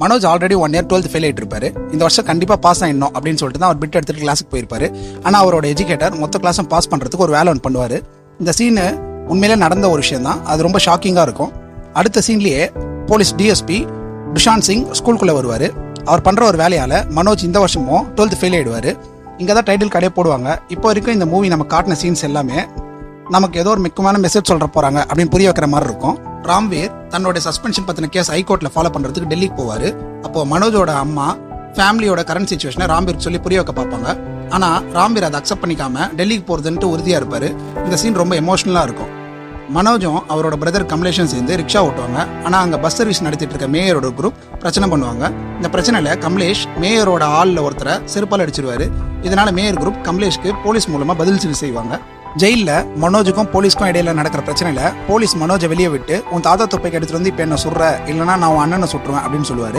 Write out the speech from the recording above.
Manoj already 1 year 12th fail ஆகிட்டு இருப்பாரு. இந்த வருஷம் கண்டிப்பாக பாஸ் ஆகிடணும் அப்படின்னு சொல்லிட்டு தான் அவர் பிட் எடுத்துட்டு கிளாஸுக்கு போயிருப்பாரு. ஆனால் அவரோட எஜுகேட்டர் மொத்த கிளாஸும் பாஸ் பண்ணுறதுக்கு ஒரு வேலை ஒன்று பண்ணுவார். இந்த சீனு உண்மையிலே நடந்த ஒரு விஷயம் தான். அது ரொம்ப ஷாக்கிங்காக இருக்கும். அடுத்த சீன்லேயே போலீஸ் டிஎஸ்பி துஷாந்த் சிங் ஸ்கூலுக்குள்ளே வருவார். அவர் பண்ணுற ஒரு வேலையால் மனோஜ் இந்த வருஷமும் 12th ஃபெயில் ஆகிடுவார். இங்கே தான் டைட்டில் கடையே போடுவாங்க. இப்போ வரைக்கும் இந்த மூவி நம்ம காட்டின சீன்ஸ் எல்லாமே நமக்கு ஏதோ ஒரு முக்கியமான மெசேஜ் சொல்ற போறாங்க அப்படின்னு புரிய வைக்கிற மாதிரி இருக்கும். ராம்வீர் தன்னோட சஸ்பென்ஷன் பத்தின கேஸ் ஹைகோர்ட்ல ஃபாலோ பண்றதுக்கு டெல்லிக்கு போவாரு. அப்போ மனோஜோட அம்மா ஃபேமிலியோட கரண்ட் சிச்சுவேஷனை ராம்வீர் சொல்லி புரிய வைக்க பார்ப்பாங்க. ஆனா ராம்வீர் அதை அக்செப்ட் பண்ணிக்காம டெல்லிக்கு போறதுன்ட்டு உறுதியா இருப்பாரு. இந்த சீன் ரொம்ப எமோஷனலா இருக்கும். மனோஜும் அவரோட பிரதர் கமலேஷும் சேர்ந்து ரிக்ஷா ஓட்டுவாங்க. ஆனா அங்க பஸ் சர்வீஸ் நடத்திட்டு இருக்க மேயரோட குரூப் பிரச்சனை பண்ணுவாங்க. இந்த பிரச்சனையில கமலேஷ் மேயரோட ஆள்ல ஒருத்தரை செருப்பால் அடிச்சிருவாரு. இதனால மேயர் குரூப் கமலேஷ்க்கு போலீஸ் மூலமா பதில் சொல்லி செய்வாங்க. ஜெயில மனோஜுக்கும் போலீஸ்க்கும் இடையில நடக்கிற பிரச்சனையில போலீஸ் மனோஜை வெளியே விட்டு உன் தாத்தா தொப்பைக்கு எடுத்துட்டு வந்து இப்ப என்ன சுடுற இல்லைன்னா நான் உன் அண்ணனை சுட்டுருவேன் அப்படின்னு சொல்லுவாரு.